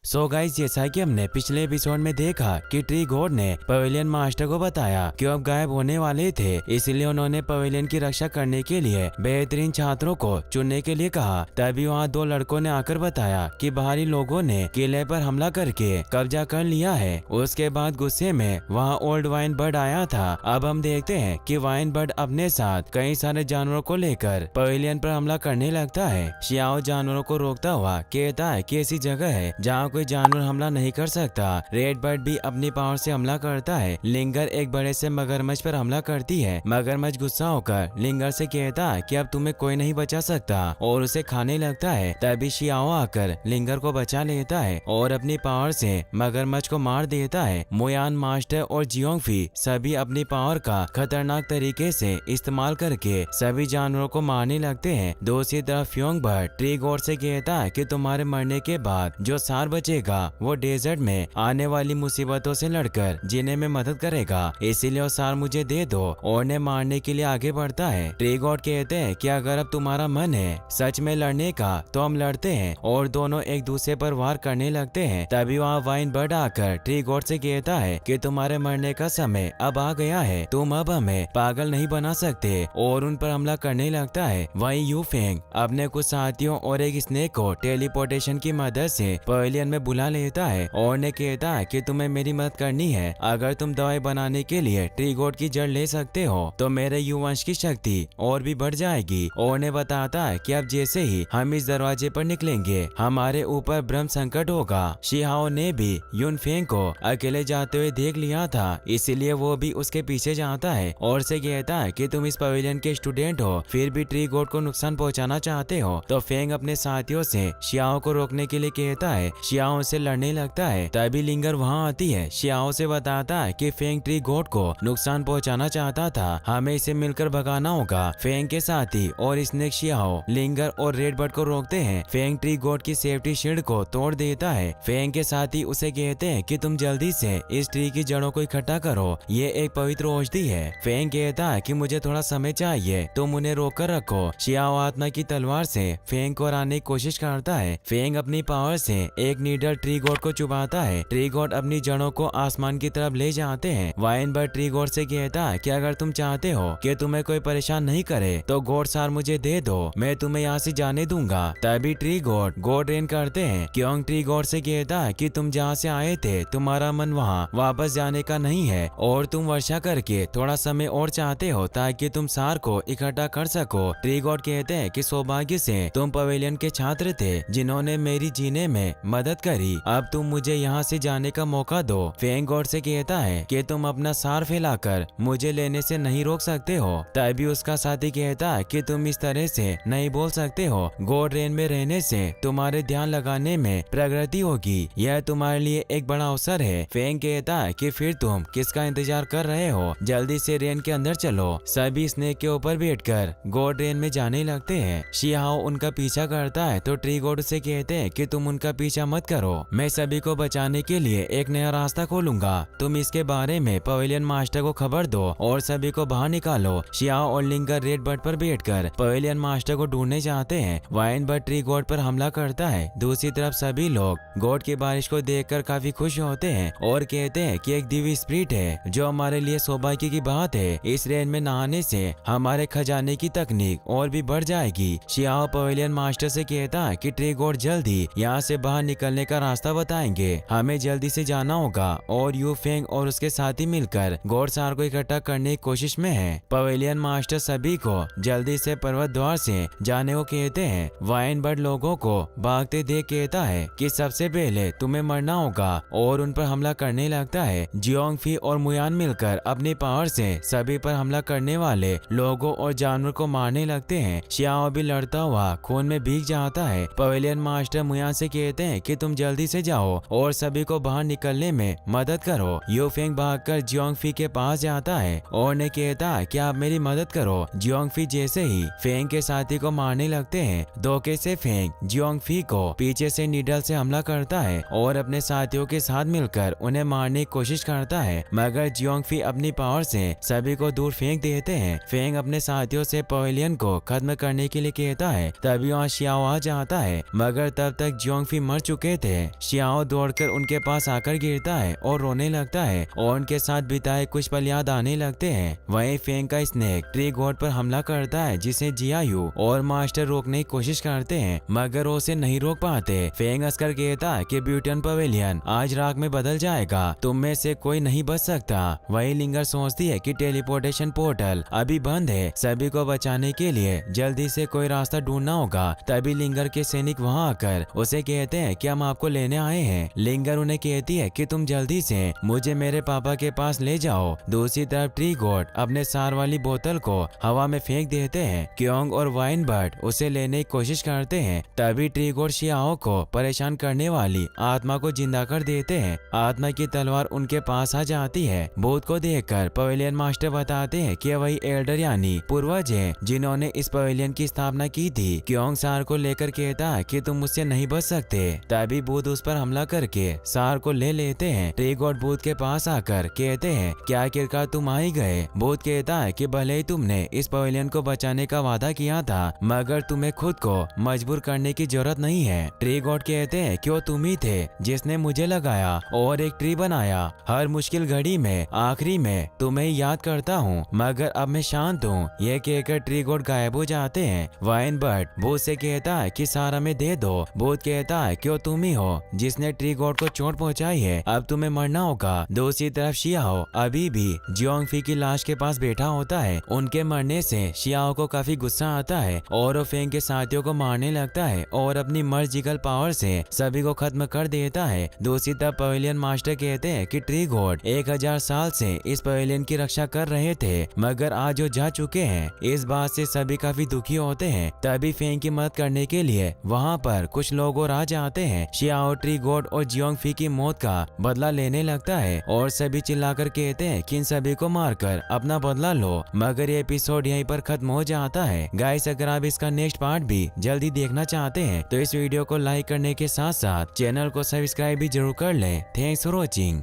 So guys, जैसा कि हमने पिछले एपिसोड में देखा कि ट्री गॉड ने पवेलियन मास्टर को बताया कि अब गायब होने वाले थे, इसलिए उन्होंने पवेलियन की रक्षा करने के लिए बेहतरीन छात्रों को चुनने के लिए कहा। तभी वहाँ दो लड़कों ने आकर बताया कि बाहरी लोगों ने किले पर हमला करके कब्जा कर लिया है। उसके बाद गुस्से में वहाँ ओल्ड वाइन बर्ड आया था। अब हम देखते हैं कि वाइन बर्ड अपने साथ कई सारे जानवरों को लेकर पवेलियन पर हमला करने लगता है। शियाओ जानवरों को रोकता हुआ कहता है कि ऐसी जगह है जहाँ कोई जानवर हमला नहीं कर सकता। रेड बर्ड भी अपनी पावर से हमला करता है। लिंगर एक बड़े से मगरमच्छ पर हमला करती है। मगरमच्छ गुस्सा होकर लिंगर से कहता है कि अब तुम्हें कोई नहीं बचा सकता और उसे खाने लगता है। तभी शियाओ आकर लिंगर को बचा लेता है और अपनी पावर से मगरमच्छ को मार देता है। मुयान मास्टर और जियोंगफी सभी अपनी पावर का खतरनाक तरीके से इस्तेमाल करके सभी जानवरों को मारने लगते हैं। दूसरी तरफ फ्योंग बर्ड ट्री गॉड से कहता है कि तुम्हारे मरने के बाद जो सार बचेगा वो डेजर्ट में आने वाली मुसीबतों से लड़कर जीने में मदद करेगा, इसीलिए वो सार मुझे दे दो। और ने मारने के लिए आगे बढ़ता है। ट्री गॉड कहते हैं कि अगर अब तुम्हारा मन है सच में लड़ने का तो हम लड़ते हैं, और दोनों एक दूसरे पर वार करने लगते हैं। तभी वहाँ वाइन बर्ड आकर ट्री गॉड से कहता है कि तुम्हारे मरने का समय अब आ गया है, तुम अब हमें पागल नहीं बना सकते, और उन पर हमला करने लगता है। वहीं यू फेंग अपने कुछ साथियों और एक स्नेक को टेलीपोर्टेशन की मदद से पवेलियन में बुला लेता है और ने कहता है कि तुम्हें मेरी मदद करनी है। अगर तुम दवाई बनाने के लिए ट्री गॉड की जड़ ले सकते हो तो मेरे युवंश की शक्ति और भी बढ़ जाएगी। और ने बताता है कि अब जैसे ही हम इस दरवाजे पर निकलेंगे हमारे ऊपर ब्रह्म संकट होगा। शिहाओ ने भी यून फेंग को अकेले जाते हुए देख लिया था, इसीलिए वो भी उसके पीछे जाता है और से कहता है कि तुम इस पवेलियन के स्टूडेंट हो, फिर भी ट्री गॉड को नुकसान पहुंचाना चाहते हो। तो फेंग अपने साथियों से शियाओ को रोकने के लिए कहता है। शियाओ से लड़ने लगता है। तभी लिंगर वहाँ आती है। शियाओ से बताता है कि फेंग ट्री गॉड को नुकसान पहुंचाना चाहता था, हमें इसे मिलकर भगाना होगा। फेंग के साथी और स्नेक शियाओ लिंगर और रेड बर्ड को रोकते हैं। फेंग ट्री गॉड की सेफ्टी शील्ड को तोड़ देता है। फेंग के साथी उसे कहते हैं कि तुम जल्दी से इस ट्री की जड़ों को इकट्ठा करो, ये एक पवित्र औषधि है। फेंग कहता है कि मुझे थोड़ा समय चाहिए, तुम उन्हें रोक कर रखो। शियाओ आत्मा की तलवार से फेंग को हराने की कोशिश करता है। फेंग अपनी पावर से एक नीडल ट्री गॉड को चुभाता है। ट्री गॉड अपनी जड़ों को आसमान की तरफ ले जाते हैं। वाइन बर्ड ट्री गॉड से कहता है कि अगर तुम चाहते हो कि तुम्हें कोई परेशान नहीं करे तो गॉड सार मुझे दे दो, मैं तुम्हें यहाँ से जाने दूंगा। तभी ट्री गॉड गॉड रेन करते हैं। क्योंग ट्री गॉड से कहता है कि तुम जहाँ से आए थे तुम्हारा मन वहाँ वापस जाने का नहीं है, और तुम वर्षा करके थोड़ा समय और चाहते हो ताकि तुम सार को इकट्ठा कर सको। ट्री गॉड कहते हैं कि सौभाग्य से तुम पवेलियन के छात्र थे जिन्होंने मेरी जीने में मदद करी, अब तुम मुझे यहाँ से जाने का मौका दो। फेंग गॉड से कहता है कि तुम अपना सार फैलाकर मुझे लेने से नहीं रोक सकते हो। तभी उसका साथी कहता है कि तुम इस तरह से नहीं बोल सकते हो, गॉड रेन में रहने से तुम्हारे ध्यान लगाने में प्रगति होगी, यह तुम्हारे लिए एक बड़ा अवसर है। फेंग कहता है कि फिर तुम किसका इंतजार कर रहे हो, जल्दी से रेन के अंदर चलो। सभी स्नेक के ऊपर बैठकर गॉड रेन में जाने लगते हैं। शियाओ उनका पीछा करता है तो ट्री गॉड से कहते हैं कि तुम उनका पीछा मत करो, मैं सभी को बचाने के लिए एक नया रास्ता खोलूंगा, तुम इसके बारे में पवेलियन मास्टर को खबर दो और सभी को बाहर निकालो। शियाओ और लिंगर रेड बर्ड पर बैठकर पवेलियन मास्टर को ढूंढने जाते हैं। वाइन बर्ड ट्री गॉड पर हमला करता है। दूसरी तरफ सभी लोग गॉड की बारिश को देखकर काफी खुश होते हैं और कहते हैं कि एक दिव्य स्पिरिट है जो हमारे लिए सौभाग्य की बात है, इस रेन में नहाने से हमारे खजाने की तकनीक और भी बढ़ जाएगी। शियाओ पवेलियन मास्टर से कहता है कि ट्री गॉड जल्दी यहाँ से बाहर निकलने का रास्ता बताएंगे, हमें जल्दी से जाना होगा। और यू फेंग और उसके साथी मिलकर गॉड सार को इकट्ठा करने की कोशिश में है। पवेलियन मास्टर सभी को जल्दी से पर्वत द्वार से जाने को कहते हैं। वाइन बर्ड लोगों को भागते देख कहता है कि सबसे पहले तुम्हें मरना होगा और उन पर हमला करने लगता है। जियोंगफी और मुयान मिलकर अपनी पावर से सभी पर हमला करने वाले लोगों और जानवर को मारने लगते हैं। शियाओ भी लड़ता हुआ खून में भीग जाता है। पवेलियन मास्टर मुयान से कहते हैं कि तुम जल्दी से जाओ और सभी को बाहर निकलने में मदद करो। यू फेंग भागकर जियोंगफी के पास जाता है और ने कहता है कि आप मेरी मदद करो। जियोंगफी जैसे ही फेंग के साथी को मारने लगते हैं, धोखे से फेंग जियोंगफी को पीछे से नीडल से हमला करता है और अपने साथियों के साथ मिलकर उन्हें मारने की कोशिश करता है, मगर जियोंगफी अपनी पावर से सभी को दूर फेंक देते हैं। फेंग अपने साथियों से पवेलियन को खत्म करने के लिए कहता है। तभी वहाँ शियाओ आ जाता है, मगर तब तक जियोंगफी मर चुके रहे थे। शियाओ दौड़कर उनके पास आकर गिरता है और रोने लगता है और उनके साथ बिताए कुछ पल याद आने लगते हैं। वहीं फेंग का स्नेक ट्री गॉड पर हमला करता है, जिसे जियायू और मास्टर रोकने की कोशिश करते हैं मगर उसे नहीं रोक पाते। फेंग हंसकर कहता है कि ब्यूटन पवेलियन आज रात में बदल जाएगा, तुम में से कोई नहीं बच सकता। वही लिंगर सोचती है कि टेलीपोर्टेशन पोर्टल अभी बंद है, सभी को बचाने के लिए जल्दी से कोई रास्ता ढूंढना होगा। तभी लिंगर के सैनिक वहां आकर उसे कहते हैं कि हम आपको लेने आए हैं। लिंगर उन्हें कहती है कि तुम जल्दी से मुझे मेरे पापा के पास ले जाओ। दूसरी तरफ ट्री गॉड अपने सार वाली बोतल को हवा में फेंक देते हैं। क्योंग और वाइन बर्ड उसे लेने की कोशिश करते हैं। तभी ट्री गॉड शियाओ को परेशान करने वाली आत्मा को जिंदा कर देते हैं। आत्मा की तलवार उनके पास आ जाती है। भूत को देखकर पवेलियन मास्टर बताते हैं कि वही एल्डर यानी पूर्वज है जिन्होंने इस पवेलियन की स्थापना की थी। क्योंग सार को लेकर कहता है कि तुम मुझसे नहीं बच सकते। तभी भूत उस पर हमला करके सार को ले लेते हैं। ट्री गॉड भूत के पास आकर कहते हैं क्या आखिरकार तुम आ ही गए। भूत कहता है कि भले ही तुमने इस पवेलियन को बचाने का वादा किया था मगर तुम्हें खुद को मजबूर करने की जरूरत नहीं है। ट्री गॉड कहते हैं कि वो तुम ही थे जिसने मुझे लगाया और एक ट्री बनाया। हर मुश्किल घड़ी में आखिरी में तुम्हें याद करता हूँ मगर अब मैं शांत हूँ। यह कहकर ट्री गॉड गायब हो जाते हैं। वाइन बर्ड भूत से कहता है कि सारा में दे दो। भूत कहता है कि वो तुम ही हो जिसने ट्री गॉड को चोट पहुंचाई है, अब तुम्हें मरना होगा। दूसरी तरफ शियाओ अभी भी जियोंगफी की लाश के पास बैठा होता है। उनके मरने से शियाओ को काफी गुस्सा आता है और वो फेंग के साथियों को मारने लगता है और अपनी मर्जिकल पावर से सभी को खत्म कर देता है। दूसरी तरफ पवेलियन मास्टर कहते हैं कि ट्री गॉड 1000 साल से इस पवेलियन की रक्षा कर रहे थे मगर आज वो जा चुके हैं। इस बात से सभी काफी दुखी होते हैं। तभी फेंग की मदद करने के लिए वहाँ पर कुछ लोग और आ जाते हैं। शियाओ ट्री गॉड और जियोंगफी की मौत का बदला लेने लगता है और सभी चिल्लाकर कहते हैं कि इन सभी को मारकर अपना बदला लो। मगर ये एपिसोड यहीं पर खत्म हो जाता है। गाइस अगर आप इसका नेक्स्ट पार्ट भी जल्दी देखना चाहते हैं तो इस वीडियो को लाइक करने के साथ साथ चैनल को सब्सक्राइब भी जरूर कर लें। Thanks for watching.